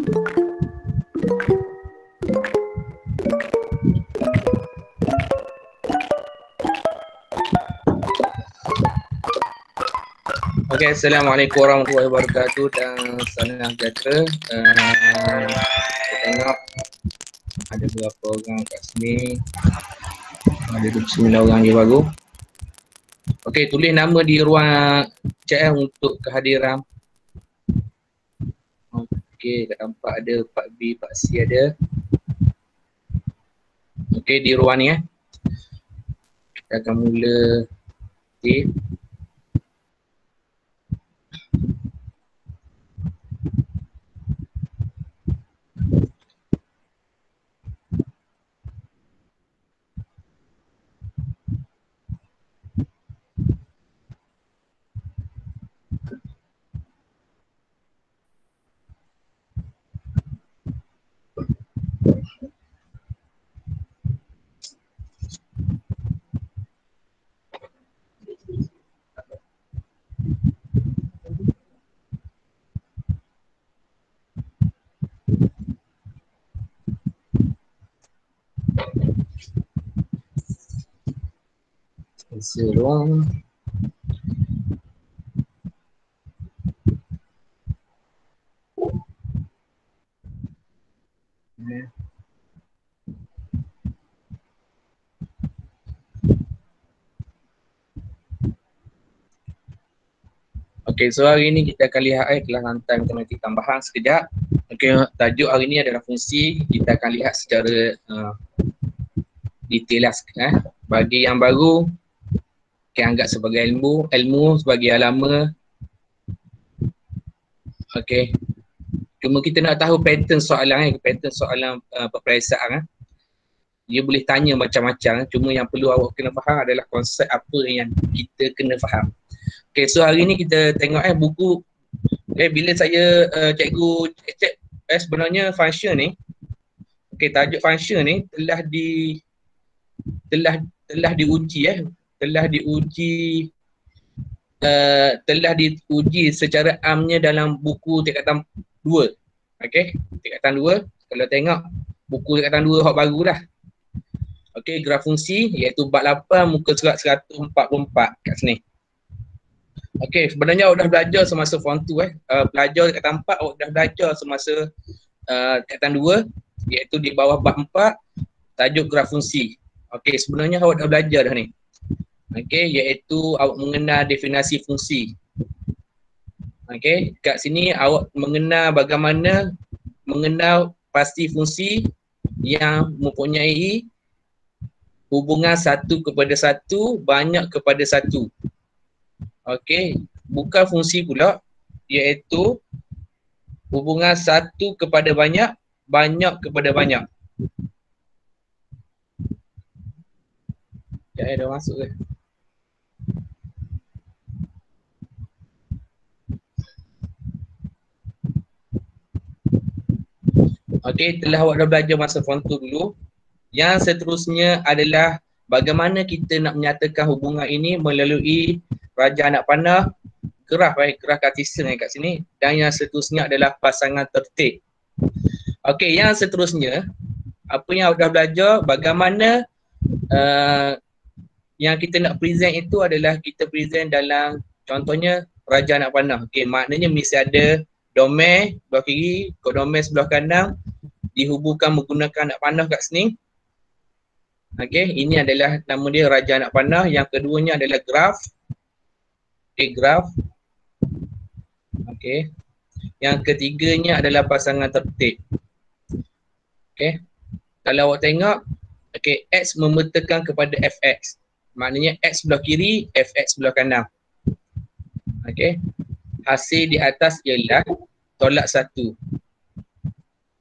Okey, Assalamualaikum warahmatullahi wabarakatuh dan salam sejahtera. Kita tengok ada berapa orang kat sini. Ada 29 orang je baru. Okey, tulis nama di ruang chat untuk kehadiran. Okey, kat nampak ada Pak B, Pak C ada. Okey, di ruang ni kita akan mula. Okey. Isi ruang. Okey, so hari ni kita akan lihat kelas rantai matematik tambahan sekejap. Okey, tajuk hari ni adalah fungsi. Kita akan lihat secara detail lah. Bagi yang baru, kita anggap sebagai ilmu sebagai yang lama. Okey. Cuma kita nak tahu pattern soalan peperiksaan. Dia boleh tanya macam-macam, cuma yang perlu awak kena faham adalah konsep apa yang kita kena faham. Okey, so hari ni kita tengok buku. Bila saya cikgu cek sebenarnya function ni. Okey, tajuk function ni telah diuji secara amnya dalam buku tingkatan 2. Okey, tingkatan 2. Kalau tengok buku tingkatan 2 hak baru dah. Okey, graf fungsi iaitu bab 8 muka surat 144 kat sini. Okey, sebenarnya awak dah belajar semasa form 2 pelajar tingkatan 4 awak dah belajar semasa tingkatan 2 iaitu di bawah bab 4 tajuk graf fungsi. Okey, sebenarnya awak dah belajar dah ni. Okey, iaitu awak mengenal definisi fungsi. Okey, kat sini awak mengenal bagaimana mengenal pasti fungsi yang mempunyai hubungan 1 kepada 1, banyak kepada 1. Okey, bukan fungsi pula, iaitu hubungan 1 kepada banyak, banyak kepada banyak. Ya, dah masuk ke? Okey, telah awak dah belajar masa form 2 dulu. Yang seterusnya adalah bagaimana kita nak menyatakan hubungan ini melalui raja anak panah, graf Cartesian kat sini, dan yang seterusnya adalah pasangan tertib. Okey, yang seterusnya apa yang awak dah belajar, bagaimana yang kita nak present itu adalah kita present dalam contohnya raja anak panah. Okey, maknanya mesti ada domain sebelah kiri, kodomain sebelah kanan, dihubungkan menggunakan anak panah kat sini. Okey, ini adalah nama dia raja anak panah. Yang keduanya adalah graf. Okey, graf. Okey. Yang ketiganya adalah pasangan tertib. Okey. Kalau awak tengok, okey, X memetakan kepada Fx. Maknanya X sebelah kiri, Fx sebelah kanan. Okey. Hasil di atas ialah tolak 1.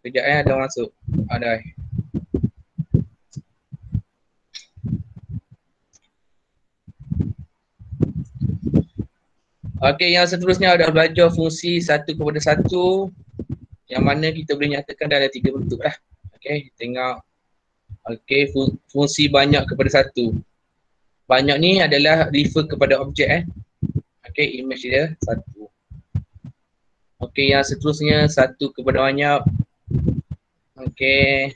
Sekejap ada masuk. Ada. Okey, yang seterusnya adalah belajar fungsi 1 kepada 1 yang mana kita boleh nyatakan dalam 3 bentuk lah. Okey, tengok. Okey, fungsi banyak kepada 1. Banyak ni adalah refer kepada objek Okey, image dia 1. Okey, yang seterusnya satu kepada banyak. Okey,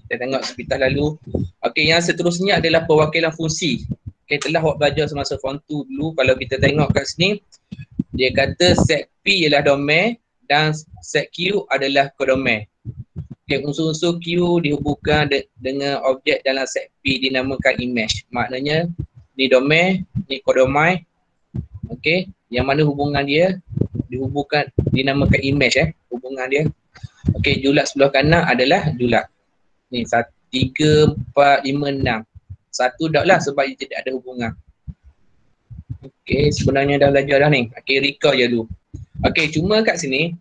kita tengok sepintas lalu. Okey, yang seterusnya adalah perwakilan fungsi. Okey, telah awak belajar semasa form 2 dulu. Kalau kita tengok kat sini, dia kata set P ialah domain dan set Q adalah kodomain. Okay, unsur-unsur Q dihubungkan dengan objek dalam set P dinamakan image. Maknanya ni domain, ni kodomain. Okey, yang mana hubungan dia dihubungkan dinamakan image hubungan dia. Okey, julat sebelah kanan adalah julat. Ni 3 4 5 6. Satu dak lah sebab dia tidak ada hubungan. Okey, sebenarnya dah belajar dah ni. Okey, recall je dulu. Okey, cuma kat sini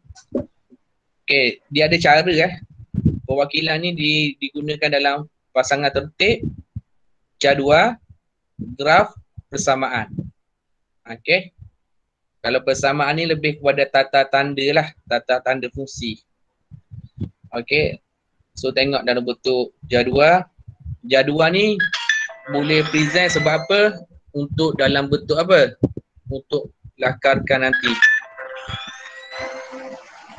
okey, dia ada cara perwakilan ni digunakan dalam pasangan tertib, jadual, graf, persamaan. Okey. Kalau persamaan ni lebih kepada tata tanda lah, tata tanda fungsi. Okey. So tengok dalam bentuk jadual. Jadual ni boleh present sebab apa? Untuk dalam bentuk apa? Untuk lakarkan nanti.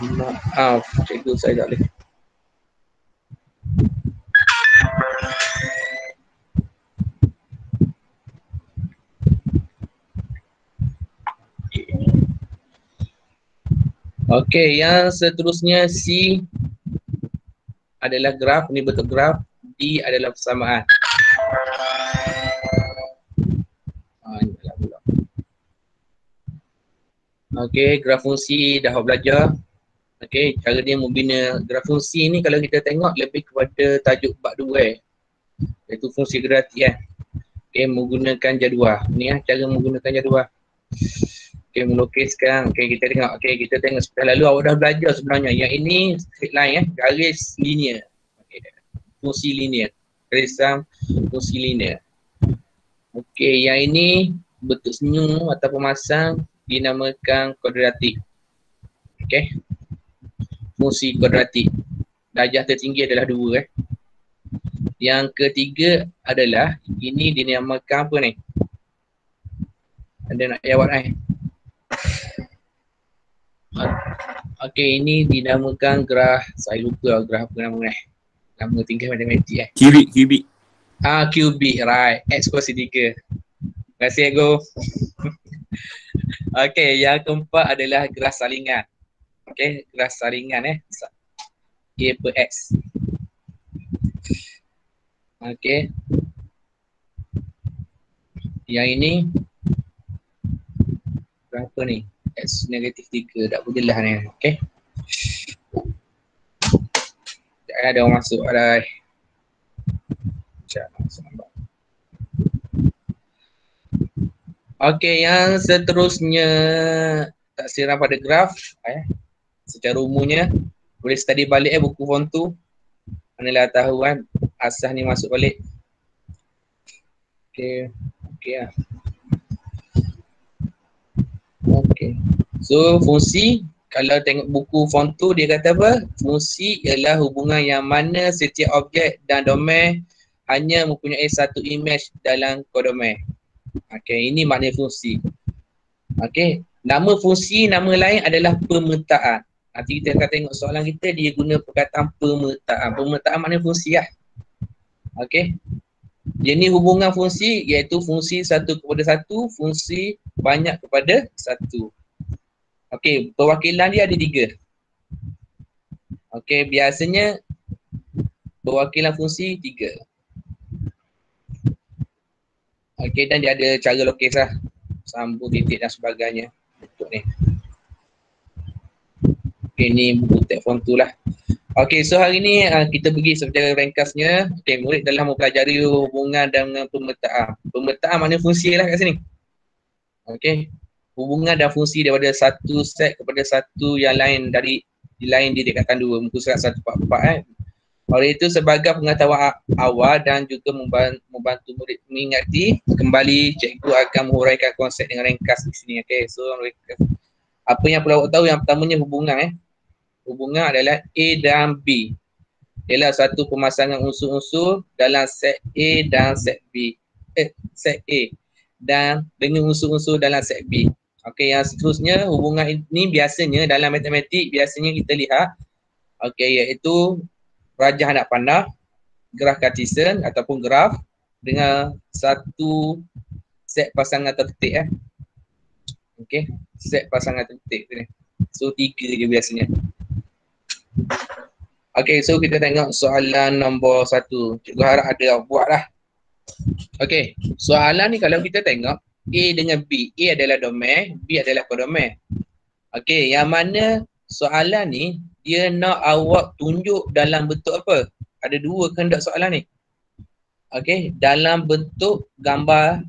Maaf, cikgu saya tak boleh. Okey, yang seterusnya C adalah graf, ni bentuk graf. D adalah persamaan. Okey, graf fungsi dah belajar. Okey, cara dia membina graf fungsi ni kalau kita tengok lebih kepada tajuk bab 2 iaitu fungsi kuadratik Okey, menggunakan jadual. Ni cara menggunakan jadual. Okey, melukiskan. Okey, kita tengok. Okey, kita tengok sebentar lalu awak dah belajar sebenarnya. Yang ini straight line garis linear. Okey, fungsi linear. Garisan fungsi linear. Okey, yang ini bentuk senyum atau pemasang dinamakan kuadratik. Okey. Fungsi kuadratik. Darjah tertinggi adalah 2 Yang ketiga adalah ini dinamakan apa ni? Ada nak jawab Okey, ini dinamakan graf. Saya lupa graf apa nama ni. Nama tingkah matematik Kubik. Kubik, right. X kuasa 3. Terima kasih, Ego. Okey, yang keempat adalah graf salingan. Okey, graf salingan A per X. Okey. Yang ini berapa ni? X negatif 3. Tak boleh lah ni. Okey. Ada orang masuk dah. Okey, yang seterusnya taksiran pada graf secara umumnya boleh study balik buku form 2. Manalah tahu asas ni masuk balik. Okey. Okey. So fungsi kalau tengok buku form 2 dia kata apa? Fungsi ialah hubungan yang mana setiap objek dan domain hanya mempunyai satu image dalam kodomain. Okey, ini makna fungsi. Okey, nama fungsi, nama lain adalah pemetaan. Nanti kita akan tengok soalan kita dia guna perkataan pemetaan. Pemetaan makna fungsi lah. Okey. Jenis hubungan fungsi iaitu fungsi satu kepada satu, fungsi banyak kepada satu. Okey, perwakilan dia ada 3. Okey, biasanya perwakilan fungsi 3. Okey, dan dia ada cara lukis lah. Sambung titik dan sebagainya. Bentuk ni. Okey, ni buku teks form 2 lah. Okey, so hari ni kita pergi secara ringkasnya. Okey, murid dalam mempelajari hubungan dengan pemetaan. Pemetaan makna fungsi lah kat sini. Okey. Hubungan dan fungsi daripada satu set kepada satu yang lain dari lain didekatkan 2. Muka surat 144 Oleh itu sebagai pengetahuan awal dan juga membantu murid mengingati kembali, cikgu akan menguraikan konsep dengan ringkas di sini. Okey, so apa yang perlu awak tahu yang pertamanya hubungan Hubungan adalah A dan B. Ialah satu pemasangan unsur-unsur dalam set A dan set B. Set A dan dengan unsur-unsur dalam set B. Okey, yang seterusnya hubungan ini biasanya dalam matematik biasanya kita lihat iaitu rajah anak panah, graf Cartesian ataupun graf dengan satu set pasangan terdetik Okey, set pasangan terdetik ni. So 3 je biasanya. Okey, so kita tengok soalan nombor 1. Cikgu harap ada buat lah. Okey, soalan ni kalau kita tengok A dengan B. A adalah domain, B adalah kodomain. Okey, yang mana soalan ni dia nak awak tunjuk dalam bentuk apa? Ada dua kehendak soalan ni. Okey, dalam bentuk gambar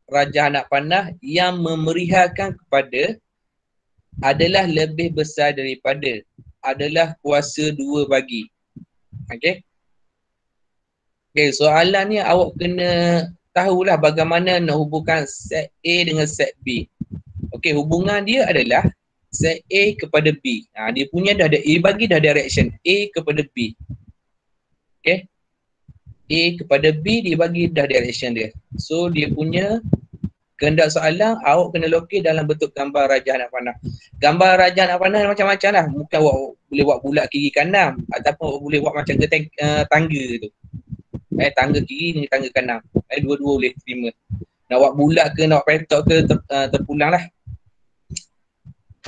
rajah anak panah yang memerihakan kepada adalah lebih besar daripada, adalah kuasa 2 bagi. Okey. Okey, soalan ni awak kena tahulah bagaimana nak hubungkan set A dengan set B. Okey, hubungan dia adalah set A kepada B. Dia punya dah ada, dia bagi dah direction A kepada B. Okey. A kepada B dia bagi dah direction dia. So dia punya kehendak soalan awak kena lokir dalam bentuk gambar rajah anak panah. Gambar rajah anak panah macam-macam lah. Mungkin awak boleh buat bulat kiri kanan ataupun awak boleh buat macam tangga tu. Tangga kiri dengan tangga kanan. Dua-dua boleh terima. Nak buat bulat ke nak petok ke terpulang lah.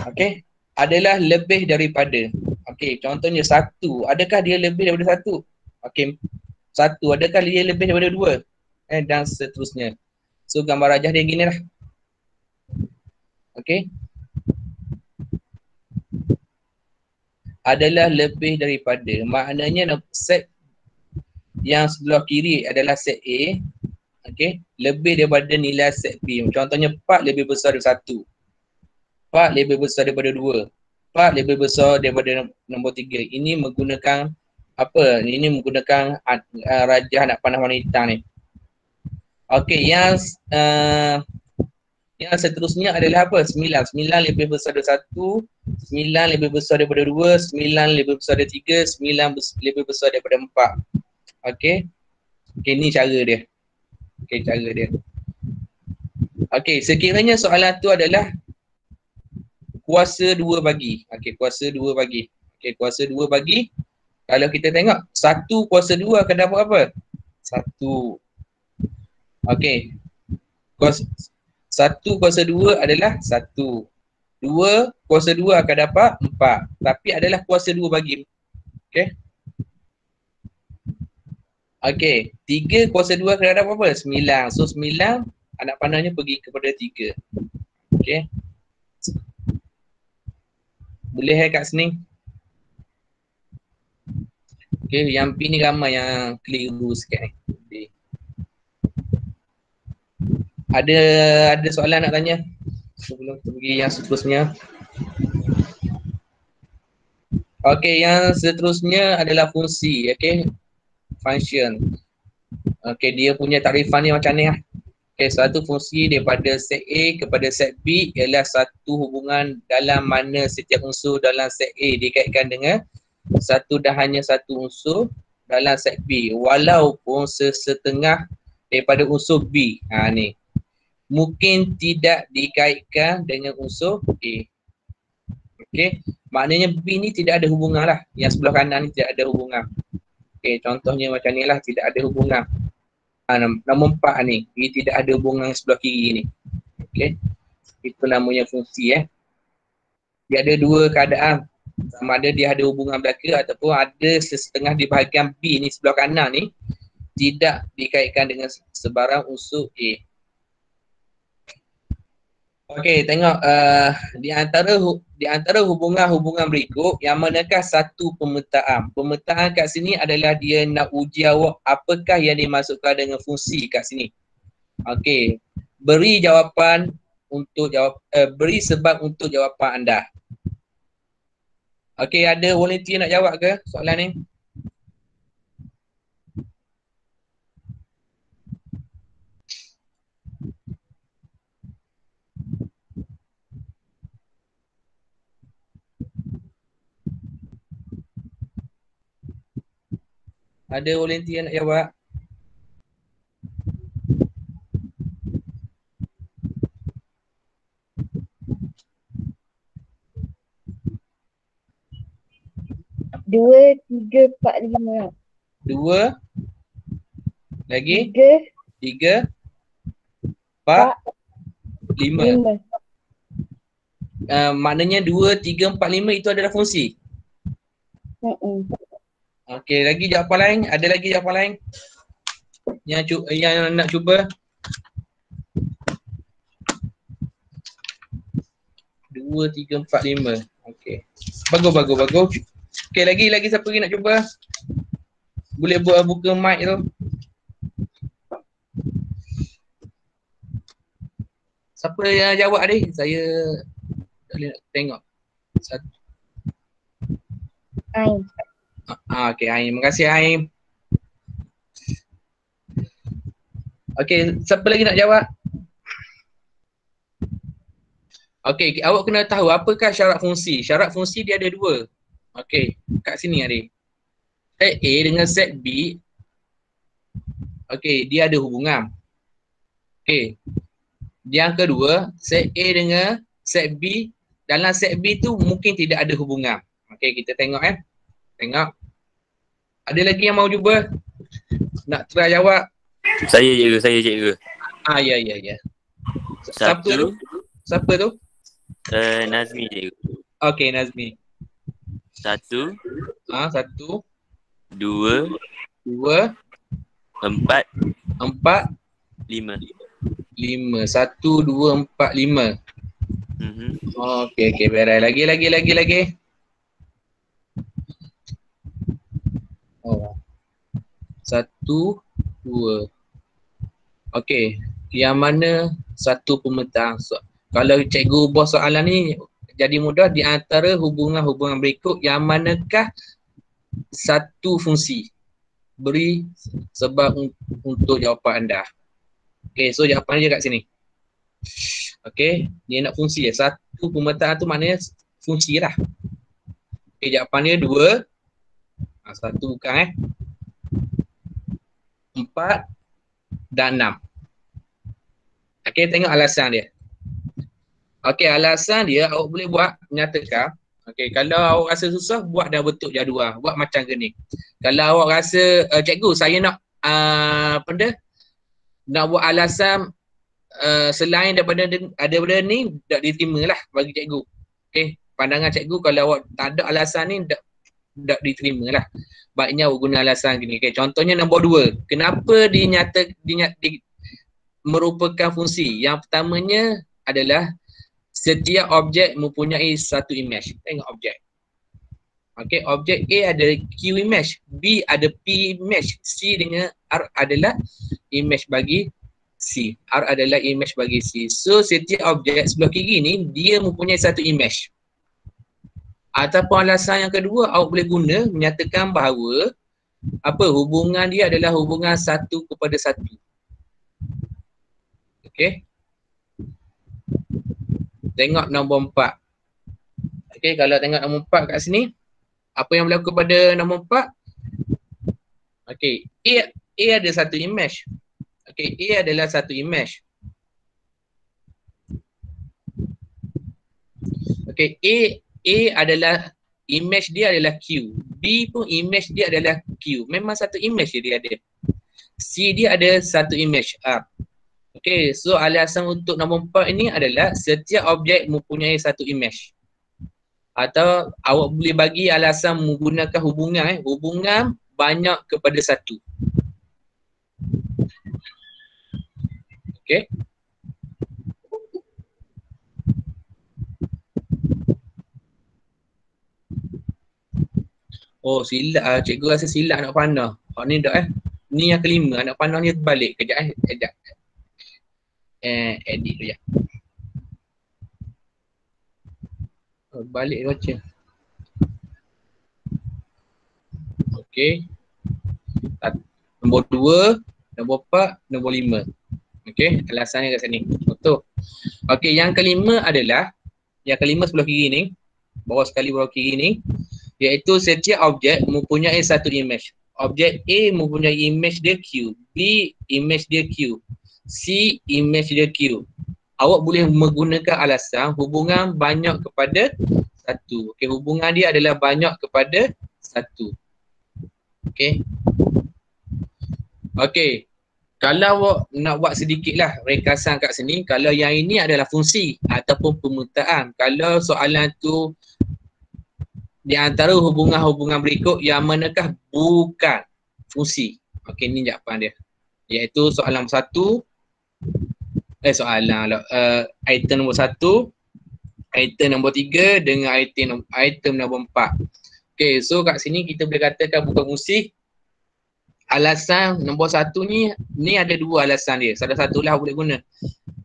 Okey. Adalah lebih daripada. Okey, contohnya 1. Adakah dia lebih daripada 1? Okey. 1. Adakah dia lebih daripada 2? Dan seterusnya. So gambar rajah dia gini lah. Okey. Adalah lebih daripada. Maknanya set yang sebelah kiri adalah set A. Okey. Lebih daripada nilai set B. Contohnya 4 lebih besar daripada 1. 4 lebih besar daripada 2. 4 lebih besar daripada nombor 3. Ini menggunakan apa? Ini menggunakan rajah anak panah warna hitam ni. Okey, yang seterusnya adalah apa? 9. 9 lebih besar daripada 1. 9 lebih besar daripada 2. 9 lebih besar daripada 3. 9 lebih besar daripada 4. Okey. Okey, ni cara dia. Okey, cara dia. Okey, sekiranya soalan tu adalah kuasa 2 bagi. Okey, kuasa 2 bagi. Okey, kuasa 2 bagi. Kalau kita tengok 1 kuasa 2 akan dapat apa? 1. Okey. 1 kuasa 2 adalah 1. 2 kuasa 2 akan dapat 4. Tapi adalah kuasa 2 bagi. Okey. Okey. 3 kuasa 2 akan dapat apa? 9. So 9 anak panahnya pergi kepada 3. Okey. Boleh kat sini? Okey, yang P ni ramai yang keliru sikit ni. Ada soalan nak tanya? Sebelum kita pergi yang seterusnya. Okey, yang seterusnya adalah fungsi, okey. Function. Okey, dia punya takrifan ni macam ni lah. Okey, satu fungsi daripada set A kepada set B ialah satu hubungan dalam mana setiap unsur dalam set A dikaitkan dengan satu dan hanya satu unsur dalam set B walaupun sesetengah daripada unsur B. Ni. Mungkin tidak dikaitkan dengan unsur A. Okey, maknanya B ni tidak ada hubungan lah. Yang sebelah kanan ni tidak ada hubungan. Okey, contohnya macam ni lah, tidak ada hubungan. Nombor 4 ni, dia tidak ada hubungan sebelah kiri ni. Okey, itu namanya fungsi Dia ada dua keadaan. Sama ada dia ada hubungan belaka ataupun ada sesetengah di bahagian B ni sebelah kanan ni tidak dikaitkan dengan sebarang unsur A. Okey, tengok di antara hubungan-hubungan berikut yang manakah satu pemetaan. Pemetaan kat sini adalah dia nak uji awak apakah yang dimasukkan dengan fungsi kat sini. Okey, beri jawapan untuk beri sebab untuk jawapan anda. Okey, ada volunteer nak jawab ke soalan ni? Ada volunteer nak jawab? 2, 3, 4, 5. 2 lagi 3, 3 4 5. 5. Maknanya 2 3 4 5 itu adalah fungsi. Okey, lagi jawapan lain? Ada lagi jawapan lain? Yang nak cuba? 2 3 4 5. Okey. Bagus. Okey, lagi siapa lagi nak cuba? Boleh buka mic tu. Siapa yang jawab ni? Saya tak boleh nak tengok. Ain. Okey, Aim. Terima kasih, Aim. Okey, siapa lagi nak jawab? Okey, awak kena tahu apakah syarat fungsi. Syarat fungsi dia ada 2. Okey, kat sini ada. Set A dengan set B. Okey, dia ada hubungan. Okey. Yang kedua, set A dengan set B. Dalam set B tu mungkin tidak ada hubungan. Okey, kita tengok Tengok. Ada lagi yang mau cuba? Nak try jawab? Saya cikgu. Ya. Siapa tu? Nazmi cikgu. Okey, Nazmi. 1 1 2 4 4 5 5. 1 2 4 5. Okey, beres. Lagi. Oh. 1 2. Okey, yang mana satu pemetaan? Kalau cikgu buat soalan ni jadi mudah di antara hubungan-hubungan berikut yang manakah satu fungsi? Beri sebab untuk jawapan anda. Okey, so jawapan dia kat sini. Okey, dia nak fungsi ya. Satu pemetaan tu maknanya fungsi lah. Okey, jawapan dia 2. Satu bukan 4 dan 6. Okey, tengok alasan dia. Okey, alasan dia awak boleh buat menyatakan. Okey, kalau awak rasa susah, buat dah bentuk jadual. Buat macam gini. Kalau awak rasa, cikgu saya nak nak buat alasan selain daripada ni, tak diterima lah bagi cikgu. Okey, pandangan cikgu kalau awak tak ada alasan ni, tak diterima lah. Baiknya awak guna alasan gini. Okey, contohnya nombor 2. Kenapa merupakan fungsi? Yang pertamanya adalah setiap objek mempunyai satu image. Tengok objek. Okey, objek A ada Q image, B ada P image, C dengan R adalah image bagi C. R adalah image bagi C. So setiap objek sebelah kiri ni dia mempunyai satu image. Ataupun alasan yang kedua awak boleh guna menyatakan bahawa hubungan dia adalah hubungan 1 kepada 1. Okey. Tengok nombor 4. Okey, kalau tengok nombor 4 kat sini, apa yang berlaku pada nombor 4? Okey, A ada satu image. Okey, A adalah satu image. Okey, A adalah image dia adalah Q. B pun image dia adalah Q. Memang satu image dia ada. C dia ada satu image R. Okey, so alasan untuk nombor 4 ini adalah setiap objek mempunyai satu image. Atau awak boleh bagi alasan menggunakan hubungan hubungan banyak kepada satu. Okey. Oh, silap. Cikgu rasa silap nak panah. Ni tak Ni yang kelima. Nak panah ni balik. Kejap edit kejap. Balik baca. Okey. Nombor 2, nombor 4, nombor 5. Okey, alasannya kat sini. Betul. Okey, yang kelima adalah sebelah kiri ni, bawah sekali bawah kiri ni, iaitu setiap objek mempunyai satu image. Objek A mempunyai image dia Q, B image dia Q, C image dia Q. Awak boleh menggunakan alasan hubungan banyak kepada satu. Okey, hubungan dia adalah banyak kepada 1. Okey. Okey. Kalau nak buat sedikitlah ringkasan kat sini, kalau yang ini adalah fungsi ataupun pemetaan. Kalau soalan tu di antara hubungan-hubungan berikut yang manakah bukan fungsi. Okey, ni jawapan dia. Iaitu soalan nombor 1, item nombor 1, item nombor 3 dengan item nombor 4. Okey, so kat sini kita boleh katakan bukan fungsi. Alasan nombor 1 ni ada dua alasan dia. Salah satulah boleh guna.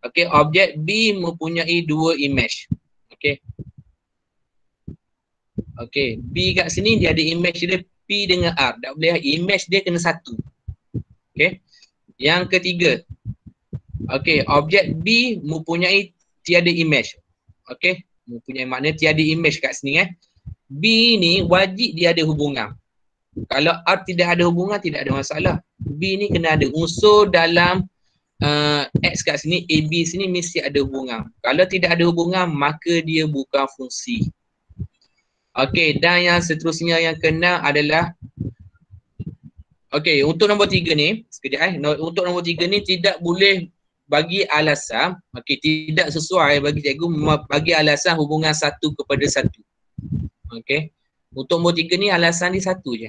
Okey, objek B mempunyai dua image. Okey. Okey, B kat sini dia ada image dia P dengan R. Tak boleh, image dia kena satu. Okey. Yang ketiga. Okey, objek B mempunyai tiada image. Okey, mempunyai makna tiada image kat sini B ni wajib dia ada hubungan. Kalau R tidak ada hubungan, tidak ada masalah. B ni kena ada unsur dalam X kat sini, AB sini mesti ada hubungan. Kalau tidak ada hubungan, maka dia bukan fungsi. Okey, dan yang seterusnya yang kena adalah okey, untuk nombor 3 ni, sekejap untuk nombor 3 ni tidak boleh bagi alasan, okey, tidak sesuai bagi cikgu bagi alasan hubungan 1 kepada 1. Okey. Untuk nombor 3 ni alasan dia 1 je.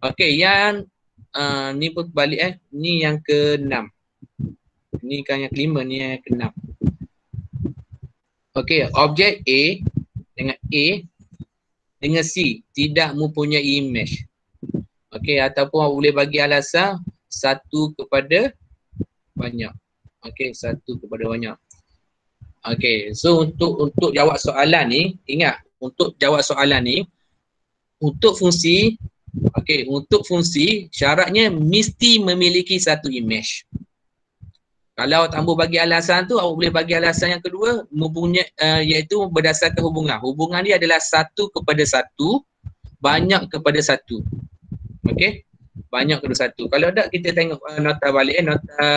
Okey, yang ni pun balik ni yang ke-6. Ni kan yang ke-5, ni yang ke-6. Okey, objek A dengan C tidak mempunyai image. Okey, ataupun boleh bagi alasan 1 kepada banyak. Okey, 1 kepada banyak. Okey, so untuk jawab soalan ni, ingat untuk jawab soalan ni, untuk fungsi, okey, untuk fungsi syaratnya mesti memiliki satu image. Kalau tak mahu bagi alasan tu, awak boleh bagi alasan yang kedua, iaitu berdasarkan hubungan. Hubungan dia adalah 1 kepada 1, banyak kepada 1. Okey, banyak kepada 1. Kalau tak, kita tengok nota balik, nota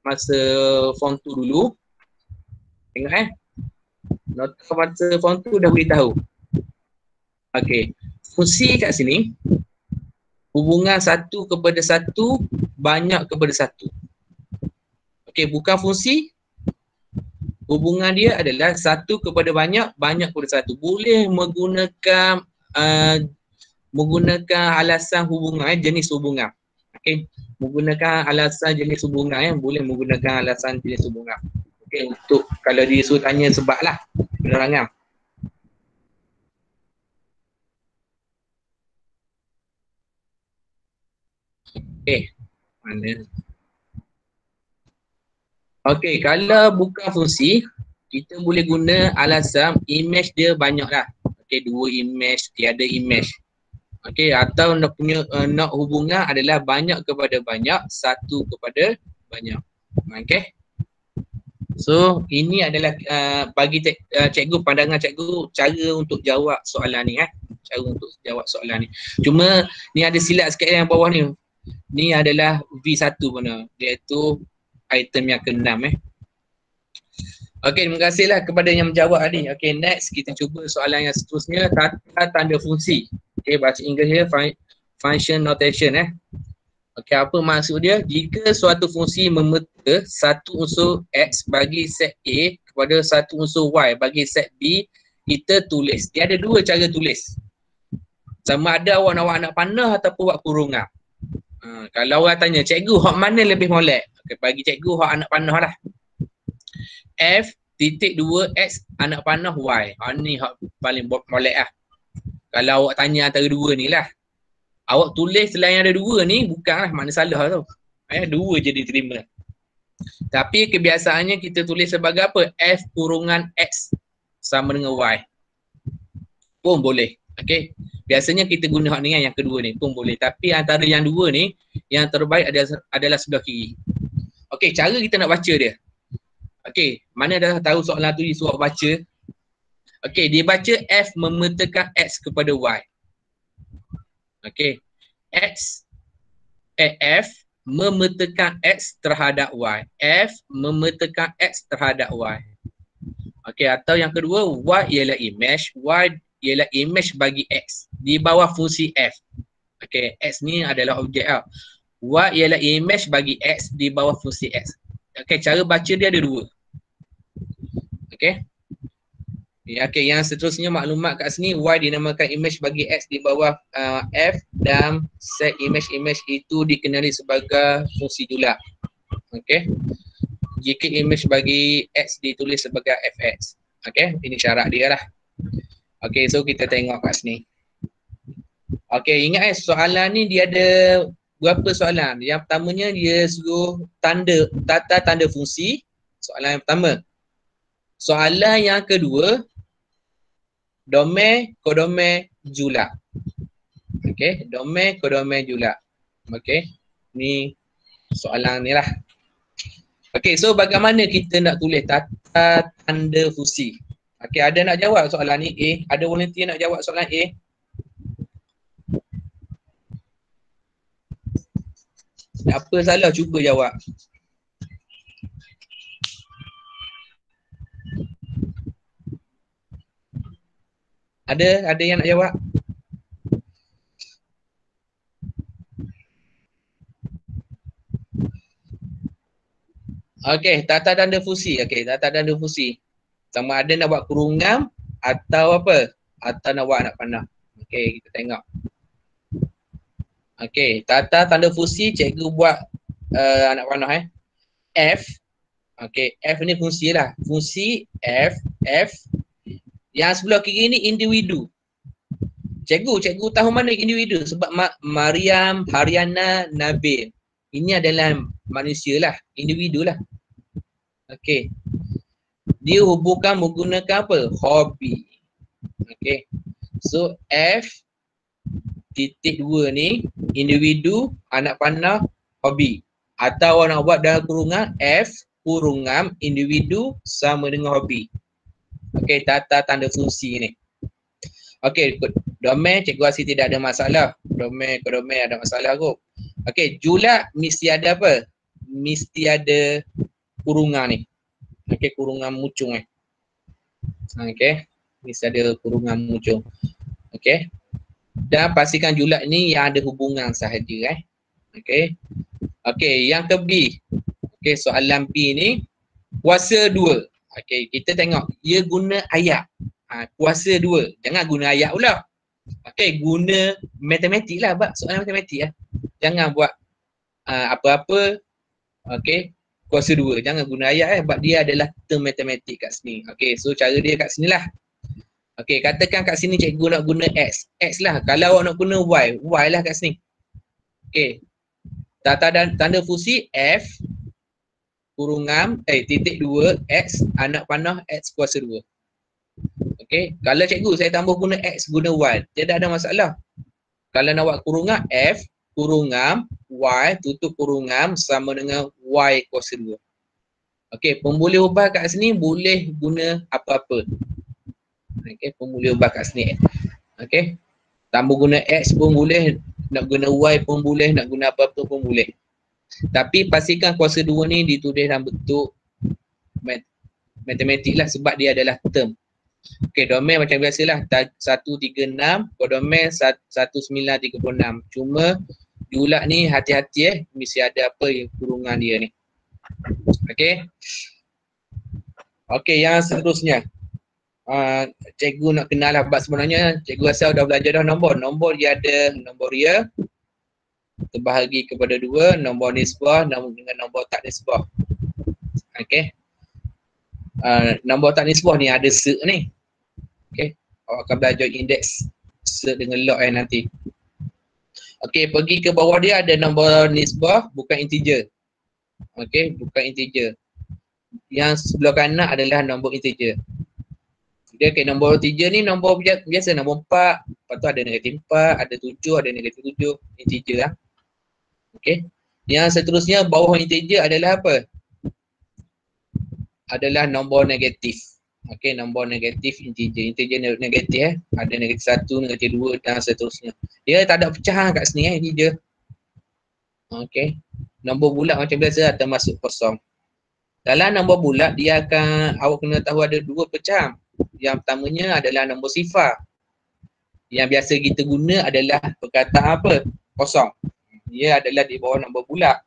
masa form 2 dulu. Tengok nota masa form 2 dah beritahu. Okey, fungsi kat sini, hubungan 1 kepada 1, banyak kepada 1. Okey, bukan fungsi. Hubungan dia adalah 1 kepada banyak, banyak kepada 1. Boleh menggunakan alasan hubungan, jenis hubungan. Okey, menggunakan alasan jenis hubungan, boleh menggunakan alasan jenis hubungan. Okey, untuk kalau dia suruh tanya sebab lah penerangan. Okey, mana? Okey, kalau bukan fungsi, kita boleh guna alasan image dia banyak lah. Okey, 2 image, tiada image. Okey, atau nak hubungan adalah banyak kepada banyak, 1 kepada banyak. Okey. So, ini adalah bagi cikgu, pandangan cikgu, cara untuk jawab soalan ni Cara untuk jawab soalan ni. Cuma ni ada silap sikit yang bawah ni. Ni adalah V1 mana, iaitu item yang ke-6 Okey, terima kasihlah kepada yang menjawab ni. Okey, next kita cuba soalan yang seterusnya, tata tanda fungsi. Okey, bahasa Inggeris dia function notation Okey, apa maksud dia? Jika suatu fungsi memeta satu unsur X bagi set A kepada satu unsur Y bagi set B, kita tulis. Dia ada dua cara tulis. Sama ada awak nak panah ataupun buat kurungan. Kalau orang tanya, cikgu hak mana lebih molek? Okay, bagi cikgu hak anak panah lah. F.2X anak panah Y. Ni hak paling molek lah. Kalau awak tanya antara dua ni lah. Awak tulis selain ada dua ni, bukanlah makna salah tu. Dua je diterima. Tapi kebiasaannya kita tulis sebagai apa? F kurungan X sama dengan Y. Pun boleh. Okay. Biasanya kita guna hak ni yang kedua ni pun boleh. Tapi antara yang dua ni, yang terbaik adalah sebelah kiri. Okey, cara kita nak baca dia. Okey, mana dah tahu soalan tu disuruh baca. Okey, dia baca F memetakan X kepada Y. Okey, F memetakan X terhadap Y. F memetakan X terhadap Y. Okey, atau yang kedua, Y ialah image. Y ialah image bagi X di bawah fungsi F. Okey, X ni adalah objek lah. Y ialah image bagi X di bawah fungsi X. Okey, cara baca dia ada dua. Okey. Ya, okey, yang seterusnya maklumat kat sini, Y dinamakan image bagi X di bawah F dan set image-image itu dikenali sebagai fungsi jula. Okey. Jika image bagi X ditulis sebagai Fx. Okey, ini syarat dia lah. Okey, so kita tengok kat sini. Okey, ingat soalan ni dia ada berapa soalan? Yang pertamanya dia suruh tata tanda fungsi. Soalan yang pertama. Soalan yang kedua, domain, kodomain, jula. Okey, domain, kodomain, jula. Okey, ni soalan ni lah. Okey, so bagaimana kita nak tulis tata tanda fungsi? Okey, ada nak jawab soalan ni A? Ada volunteer nak jawab soalan A? Apa salah, cuba jawab. Ada yang nak jawab? Okey, tata tanda fungsi. Okey, tata tanda fungsi. Sama ada nak buat kurungan atau apa? Atau nak buat anak panah. Okey, kita tengok. Okey, tata tanda fungsi cikgu buat anak panah F. Okey, F ni fungsi lah. Fungsi F. Yang sebelah kiri ni individu. Cikgu tahu mana individu? Sebab Mariam, Haryana, Nabil. Ini adalah manusia lah, individu lah. Okey. Dia hubungkan menggunakan apa? Hobi. Okey. So F titik 2 ni individu, anak panah, hobi. Atau nak buat dalam kurungan F kurungan individu sama dengan hobi. Okey, tata tanda fungsi ni. Okey, domain cikgu rasa tidak ada masalah. Domain, kodomain ada masalah kot. Okey, jula mesti ada apa? Mesti ada kurungan ni. Okey, kurungan mucung Okey, mesti ada kurungan mucung. Okey. Dan pastikan jula ni yang ada hubungan sahaja Okey. Okey, yang ke B. Okey, soalan B ni kuasa 2. Okey, kita tengok dia guna ayat. Kuasa 2. Jangan guna ayat pula. Okey, guna matematik lah, soalan matematik Jangan buat apa-apa. Okey, kuasa 2. Jangan guna ayat sebab dia adalah term matematik kat sini. Okey, so cara dia kat sini lah. Okey, katakan kat sini cikgu nak guna X. X lah. Kalau awak nak guna Y, Y lah kat sini. Okey. Tata dan tanda fungsi F kurungan titik 2 X anak panah X kuasa 2. Okey, kalau cikgu saya tambah guna X guna Y, tidak ada masalah. Kalau nak buat kurungan F kurungan Y tutup kurungan sama dengan Y kuasa 2. Okey, pemboleh ubah kat sini boleh guna apa-apa. Okey, pemboleh ubah kat sini. Okey, tambah guna X pun boleh, nak guna Y pun boleh, nak guna apa-apa pun boleh. Tapi pastikan kuasa 2 ni ditulis dalam bentuk matematik lah sebab dia adalah term. Okey, domain macam biasalah 136, kodomain 1936. Cuma jula ni hati-hati mesti ada apa yang kurungan dia ni. Okey. Okey, yang seterusnya. Cikgu nak kenal lah sebab sebenarnya cikgu rasa dah belajar dah nombor. Nombor dia ada nombor real terbahagi kepada 2, nombor nisbah dengan nombor tak nisbah. Okey. Nombor tak nisbah ni ada set ni. Okey. Awak akan belajar indeks set dengan log nanti. Okey, pergi ke bawah dia ada nombor nisbah bukan integer. Okey, bukan integer. Yang sebelah kanan adalah nombor integer. Dia nombor 3 ni nombor biasa, nombor 4. Lepas tu ada negatif 4, ada 7, ada negatif 7. Integer lah. Okey. Yang seterusnya bawah integer adalah apa? Adalah nombor negatif. Okey, nombor negatif integer. Integer negatif ada negatif 1, negatif 2 dan seterusnya. Dia tak ada pecahan kat sini integer. Okey. Nombor bulat macam biasa termasuk kosong. Dalam nombor bulat dia akan awak kena tahu ada 2 pecahan. Yang pertamanya adalah nombor sifar. Yang biasa kita guna adalah perkataan apa? Kosong. Ia adalah di bawah nombor bulat.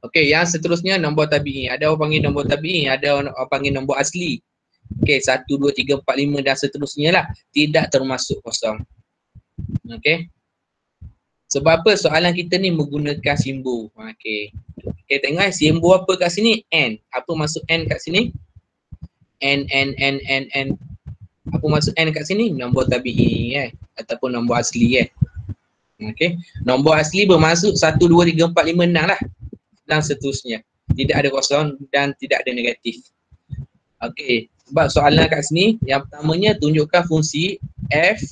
Okey, yang seterusnya nombor tabi'i. Ada orang panggil nombor tabi'i, ada orang panggil nombor asli. Okey, 1, 2, 3, 4, 5 dan seterusnya lah. Tidak termasuk kosong. Okey. Sebab apa? Soalan kita ni menggunakan simbol. Okey. Okey, tengok simbol apa kat sini? N. Apa maksud N kat sini? N. Apa maksud N kat sini? Nombor tabi'i ataupun nombor asli Okey. Nombor asli bermaksud 1, 2, 3, 4, 5, 6 lah. Dan seterusnya. Tidak ada kosong dan tidak ada negatif. Okey. Sebab soalan kat sini, yang pertamanya tunjukkan fungsi f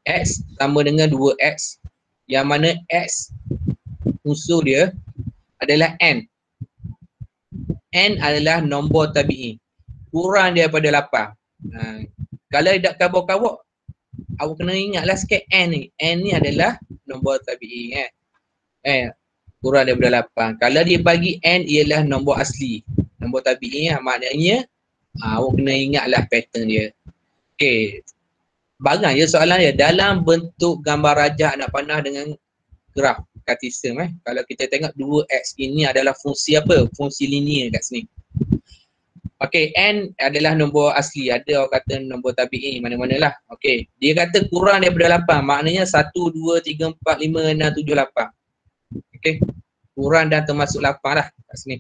x sama dengan 2x. Yang mana x unsur dia adalah n. N adalah nombor tabi'i. Kurang daripada 8. Kalau tak kabur-kabur, awak kena ingatlah sikit n ni. N ni adalah nombor tabi'i kurang daripada 8. Kalau dia bagi n ialah nombor asli. Nombor tabi'i maknanya awak kena ingatlah pattern dia. Okey. Barang je soalan dia dalam bentuk gambar rajah anak panah dengan graf Cartesian Kalau kita tengok 2x ini adalah fungsi apa? Fungsi linear kat sini. Okey, n adalah nombor asli. Ada orang kata nombor tabi'i mana-manalah. Okey, dia kata kurang daripada 8. Maknanya 1, 2, 3, 4, 5, 6, 7, 8. Okey. Kurang dan termasuk 8 lah kat sini.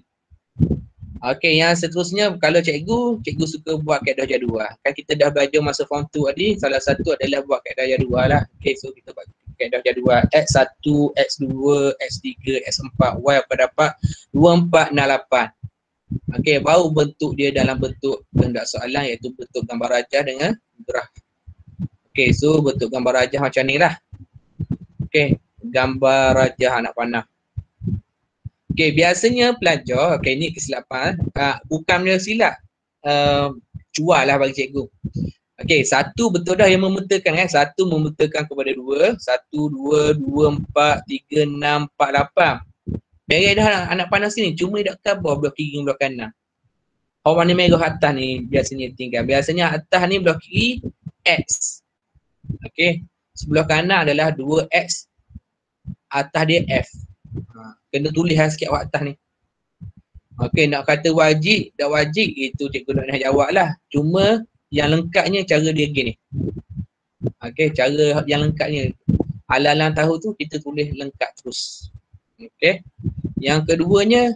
Okey, yang seterusnya kalau cikgu suka buat kaedah jadual. Kan kita dah belajar masa form 2 tadi, salah satu adalah buat kaedah jadual lah. Okey, so kita buat kaedah jadual X1, X2, X3, X4, Y apa dapat 2, 4, 6, 8. Okey, baru bentuk dia dalam bentuk kehendak soalan iaitu bentuk gambar rajah dengan graf. Okey, so bentuk gambar rajah macam ni lah. Okey, gambar rajah anak panah. Okey, biasanya pelajar, okey ni kesilapan, bukan dia silap, cuak lah bagi cikgu. Okey, satu betul dah yang memetakan satu memetakan kepada dua, 1, 2, 2, 4, 3, 6, 4, 8. Beres dah anak panah sini, cuma dia tak khabar belah kiri belah kanan. Warna merah atas ni biasanya tinggal. Biasanya atas ni belah kiri X. Okey, sebelah kanan adalah 2X, atas dia F. Kena tulis sikit awak atas ni. Okey, nak kata wajib, tak wajib, itu cikgu nak jawab lah. Cuma yang lengkapnya cara dia gini. Okey, cara yang lengkapnya. Alang-alang tahu tu kita tulis lengkap terus. Okey. Yang keduanya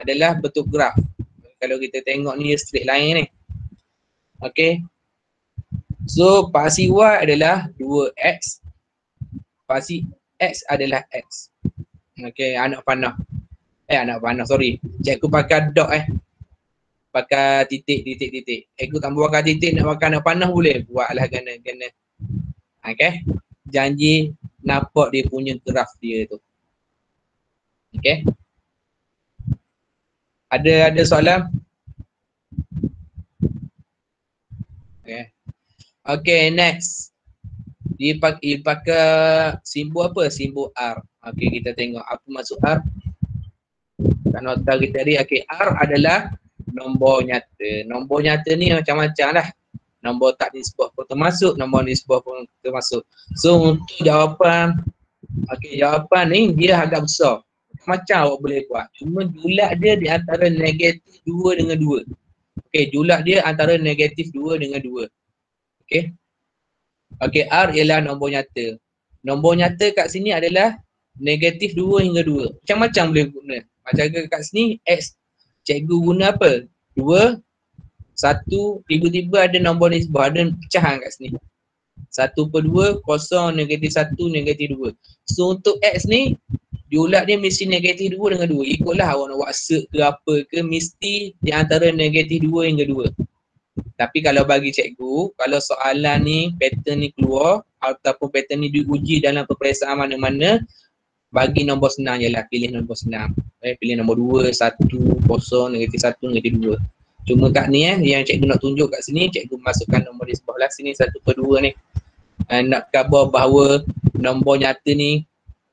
adalah bentuk graf. Kalau kita tengok ni straight line ni. Okey. So, paksi Y adalah 2X. Paksi X adalah X. Okey, anak panah. Sorry. Cikgu pakai dot pakai titik. Cikgu tak pakai titik nak pakai anak panah boleh. Buatlah kena. Okey. Janji nampak dia punya graf dia tu. Okey. Ada soalan? Okey. Okey, next. Dia pakai simbol apa? Simbol R. Okey, kita tengok apa maksud R. Kat nota kita tadi, okey, R adalah nombor nyata. Nombor nyata ni macam-macam lah. Nombor tak nisbah pun termasuk, nombor nisbah pun termasuk. So, untuk jawapan, okey, jawapan ni dia agak besar. Macam awak boleh buat. Cuma julat dia di antara negatif 2 dengan 2. Okey, julat dia antara negatif 2 dengan 2. Okey. Okey, R ialah nombor nyata. Nombor nyata kat sini adalah negatif 2 hingga 2. Macam-macam boleh guna. Macam kat sini, X. Cikgu guna apa? 2, 1, tiba-tiba ada nombor nisbah, ada pecahan kat sini. 1/2, kosong, negatif 1, negatif 2. So untuk X ni, julat dia mesti negatif 2 dengan 2. Ikutlah awak nak buat assert ke apa ke, mesti di antara negatif 2 hingga 2. Tapi kalau bagi cikgu, kalau soalan ni, pattern ni keluar ataupun pattern ni diuji dalam peperiksaan mana-mana, bagi nombor senang je lah, pilih nombor senang. Pilih nombor 2, 1, kosong, negatif 1, negatif 2. Cuma kat ni yang cikgu nak tunjuk kat sini, cikgu masukkan nombor di sebelah sini 1/2 ni. Nak khabar bahawa nombor nyata ni,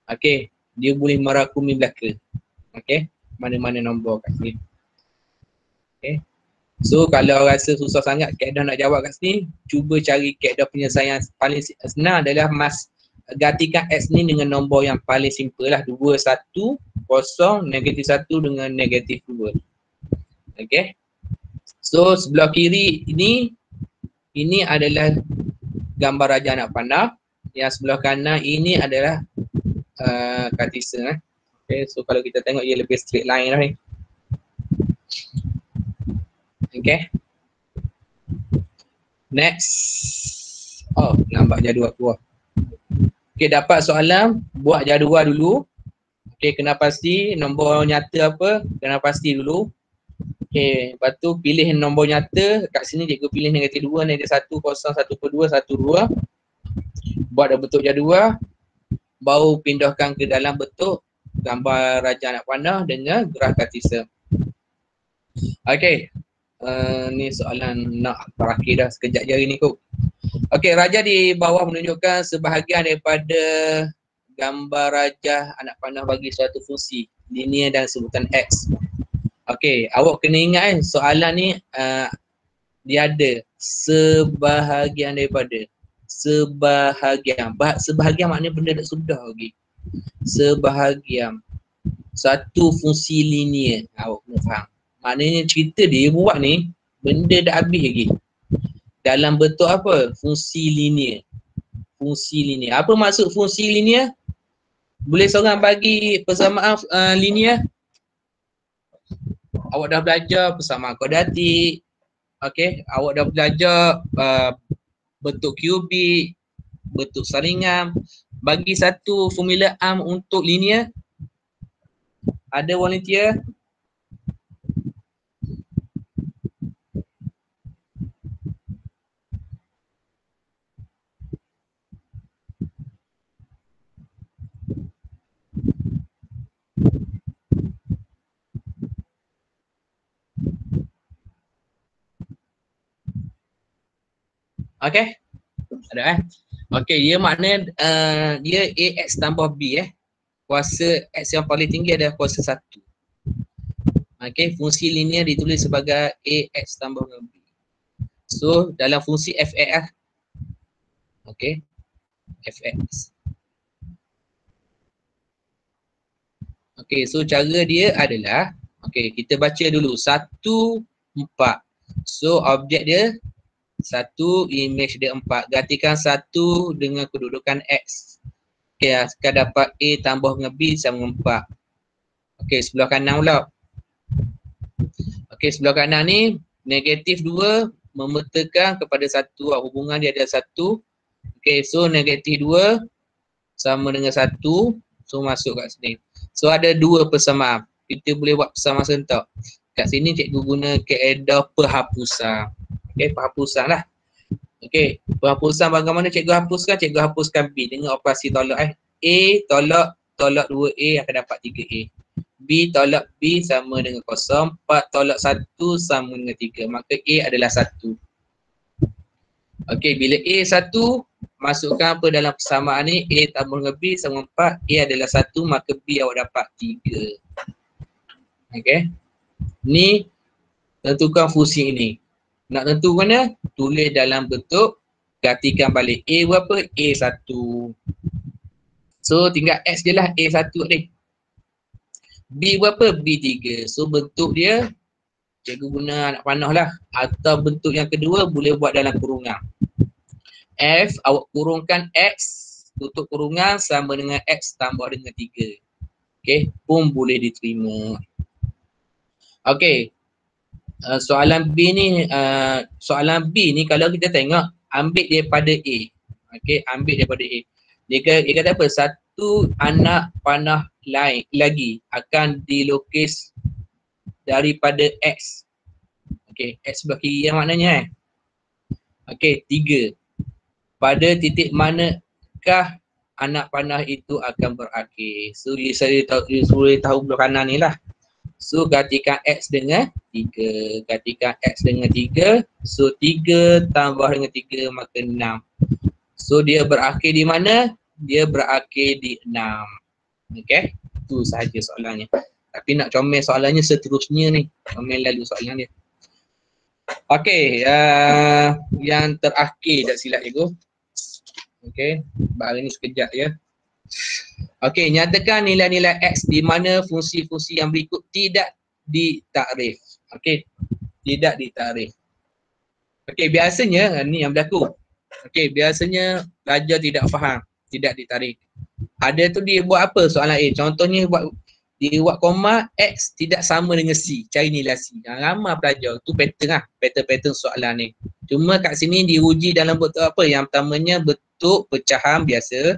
okey, dia boleh merakumi belaka. Okey, mana-mana nombor kat sini. Okey. So kalau rasa susah sangat kaedah nak jawab kat sini, cuba cari kaedah penyelesaian paling senang adalah gantikan X ni dengan nombor yang paling simple lah. 2, 1, 0, negatif 1 dengan negatif 2. Okay. So sebelah kiri ini adalah gambar raja anak panah. Yang sebelah kanan ini adalah Cartesian. Okay. So kalau kita tengok ia lebih straight line lah ni. Okay. Next. Oh, nampak jadual keluar. Okay, dapat soalan, buat jadual dulu. Okay, kena pasti nombor nyata apa, kena pasti dulu. Okay, lepas tu pilih nombor nyata. Kat sini cikgu pilih negatif 2, negatif 1, 0, 1/2, 1/2. Buat dah bentuk jadual. Baru pindahkan ke dalam bentuk gambar raja anak panah dengan graf Cartesian. Okay. Ni soalan nak terakhir dah, sekejap je hari ni kot. Okey, raja di bawah menunjukkan sebahagian daripada gambar raja anak panah bagi suatu fungsi linear dan sebutan X. Okey, awak kena ingat soalan ni dia ada sebahagian daripada. Sebahagian maknanya benda dah sudah lagi. Sebahagian satu fungsi linear. Awak kena faham. Maknanya cerita dia buat ni, benda dah habis lagi. Dalam bentuk apa? Fungsi linear. Fungsi linear. Apa maksud fungsi linear? Boleh seorang bagi persamaan linear? Awak dah belajar persamaan kuadratik. Okey, awak dah belajar bentuk kubik, bentuk saringan. Bagi satu formula untuk linear. Ada volunteer? Okay, ada Okay, dia makna dia AX tambah B Kuasa X yang paling tinggi adalah kuasa 1. Okay, fungsi linear ditulis sebagai AX tambah B. So, dalam fungsi fx okay, fx. Okay, so cara dia adalah, okay, kita baca dulu 1, 4. So, objek dia 1, image dia 4. Gantikan 1 dengan kedudukan X. Okay, akan dapat A tambah dengan B sama dengan 4. Okay, sebelah kanan pula. Okay, sebelah kanan ni negatif 2 memetakan kepada 1. Hubungan dia ada 1. Okay, so negatif 2 sama dengan 1. So, masuk kat sini. So, ada 2 persamaan. Kita boleh buat persamaan serentak. Kat sini cikgu guna kaedah penghapusan. Okay, penghapusan lah. Okay, penghapusan bagaimana cikgu hapuskan? Cikgu hapuskan B dengan operasi tolak A tolak 2A akan dapat 3A. B tolak B sama dengan 0. 4 tolak 1 sama dengan 3. Maka A adalah 1. Okay, bila A 1, masukkan apa dalam persamaan ni? A tambah dengan B sama 4. A adalah 1, maka B awak dapat 3. Okay. Ni tentukan fungsi ini. Nak tentu mana? Tulis dalam bentuk gantikan balik. A berapa? A1. So tinggal X je lah, A1 ni. B berapa? B3. So bentuk dia cikgu guna anak panah lah. Atau bentuk yang kedua boleh buat dalam kurungan. F awak kurungkan X, tutup kurungan sama dengan X tambah dengan 3. Okay, pun boleh diterima. Okay. Soalan B ni kalau kita tengok ambil daripada A. Okey, ambil daripada A. Dia kata apa? Satu anak panah lain lagi akan dilukis daripada X. Okey, X sebelah kiri yang maknanya Okey, 3. Pada titik manakah anak panah itu akan berakhir? So saya tahu belah kanan ni lah. So gantikan X dengan 3. Gantikan X dengan 3. So 3 tambah dengan 3 maka 6. So dia berakhir di mana? Dia berakhir di 6. Okay. Itu sahaja soalannya. Tapi nak comel soalannya seterusnya ni. Comel lalu soalan dia. Okey, yang terakhir tak silap cikgu. Okey, hari ni sekejap ya. Okey, nyatakan nilai-nilai X di mana fungsi-fungsi yang berikut tidak ditakrif. Okey, tidak ditakrif. Okey, biasanya ni yang berlaku. Okey, biasanya pelajar tidak faham, tidak ditarik. Ada tu dia buat apa soalan A? Contohnya dia buat koma X tidak sama dengan C, cari nilai C. Ramai pelajar tu pattern lah, pattern soalan ni. Cuma kat sini diuji dalam bentuk apa? Yang pertamanya bentuk pecahan biasa.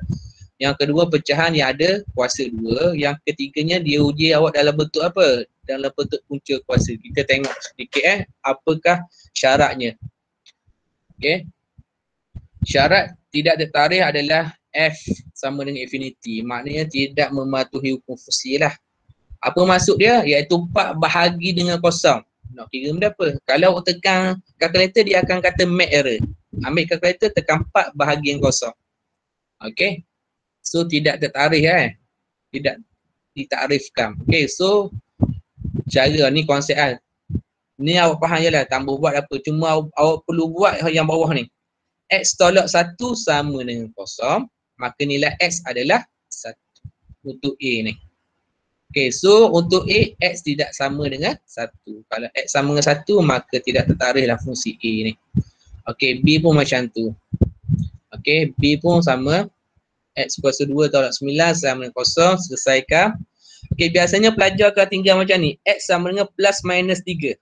Yang kedua pecahan yang ada kuasa 2. Yang ketiganya dia uji awak dalam bentuk apa? Dalam bentuk punca kuasa. Kita tengok sedikit apakah syaratnya. Okey. Syarat tidak tertarikh adalah F sama dengan infinity. Maknanya tidak mematuhi hukum fungsi lah. Apa maksud dia? Iaitu 4 bahagi dengan kosong. Nak kira benda apa? Kalau awak tekan kalkulator dia akan kata make error. Ambil kalkulator tekan 4 bahagi dengan kosong. Okey. So tidak tertarikh Tidak ditakrifkan. Okey, so cara ni konsep ni awak faham je lah, tambah buat apa. Cuma awak perlu buat yang bawah ni. X tolak 1 sama dengan kosong, maka nilai X adalah 1 untuk A ni. Okay, so untuk A, X tidak sama dengan 1. Kalau X sama dengan 1, maka tidak tertarikhlah fungsi A ni. Okay, B pun macam tu. Okay, B pun sama. X kuasa 2 tolak 9 sama dengan kosong, selesaikan. Okay, biasanya pelajar akan tinggal macam ni. X sama dengan plus minus 3.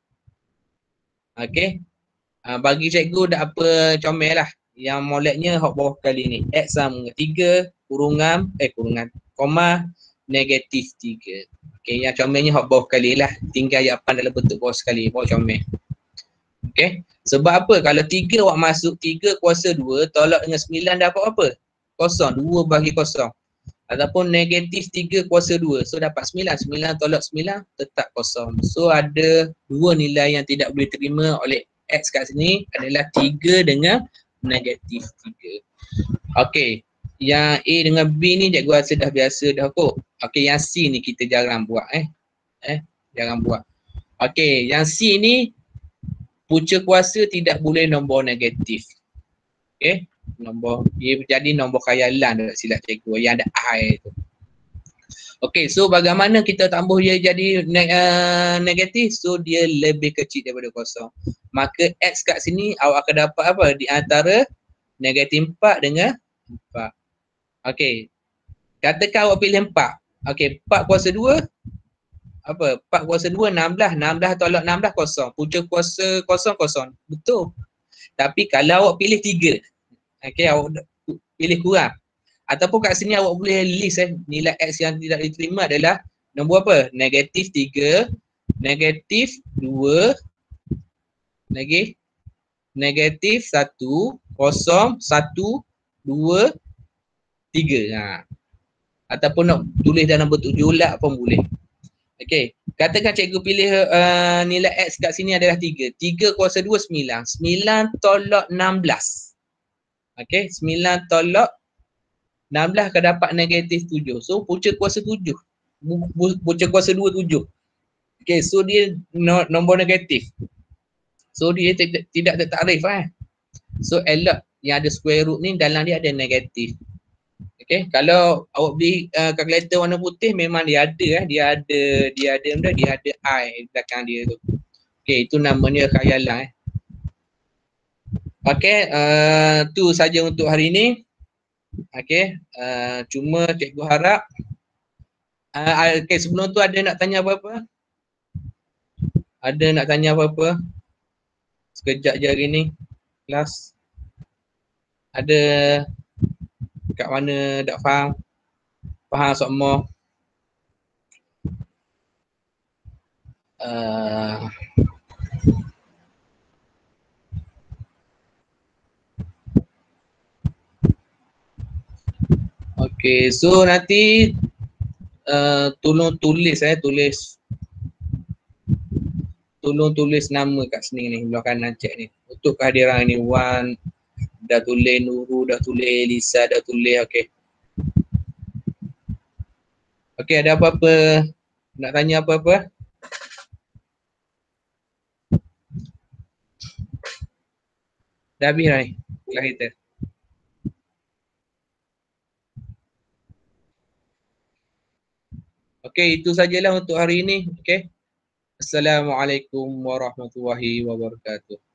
Okay. Bagi cikgu dah apa comel lah. Yang moleknya hok bawah kali ni. X sama dengan 3 kurungan koma negatif 3. Okay, yang comelnya hok bawah kali lah. Tinggal jawapan dalam bentuk bawah sekali. Bawah comel. Okay. Sebab apa? Kalau 3 awak masuk 3 kuasa 2 tolak dengan 9 dapat apa? Kosong. 2 bagi kosong. Ataupun negatif 3 kuasa 2. So dapat 9. 9 tolak 9 tetap kosong. So ada 2 nilai yang tidak boleh terima oleh X kat sini adalah 3 dengan negatif 3. Okey. Yang A dengan B ni cikgu rasa dah biasa dah kot. Okey, yang C ni kita jarang buat jarang buat. Okey, yang C ni punca kuasa tidak boleh nombor negatif. Okey. Nombor dia jadi nombor khayalan tak silap cikgu yang ada I tu. Okey, so bagaimana kita tambah dia jadi negatif? So dia lebih kecil daripada kosong. Maka X kat sini awak akan dapat apa? Di antara negatif 4 dengan 4. Okey. Katakan awak pilih 4. Okey, 4 kuasa 2 apa? 4 kuasa 2 16. 16 tolak 16 kosong. Punca kuasa kosong kosong. Betul. Tapi kalau awak pilih 3. Okey, awak pilih kurang. Ataupun kat sini awak boleh list nilai X yang tidak diterima adalah nombor apa? Negatif 3, negatif 2, lagi negatif 1, kosong, 1, 2, 3. Ataupun nak tulis dalam bentuk jumlah pun boleh. Okey, katakan cikgu pilih nilai X kat sini adalah 3. 3 kuasa 2, 9. 9 tolak 16. Okey, 9 tolak 16 akan dapat negatif 7. So punca kuasa 7. Punca kuasa 2 7. Okey, so dia nombor negatif. So dia tidak tertakrif So elok yang ada square root ni dalam dia ada negatif. Okey, kalau awak beli kalkulator warna putih memang dia ada dia ada I belakang dia tu. Okey, itu namanya khayalan Okey, tu saja untuk hari ni. Okey, cuma cikgu harap okey, sebelum tu ada nak tanya apa-apa? Ada nak tanya apa-apa? Sekejap je hari ni kelas. Ada kat mana tak faham? Faham semua? Okey, so nanti tolong tulis tolong tulis nama kat sini ni, belah kanan cek ni. Untuk kehadiran ni, Wan dah tulis, Nurul dah tulis, Lisa dah tulis, okey. Okey, ada apa-apa? Nak tanya apa-apa? Dah habis dah ni kelas kita. Okey, itu sajalah untuk hari ini. Okey. Assalamualaikum warahmatullahi wabarakatuh.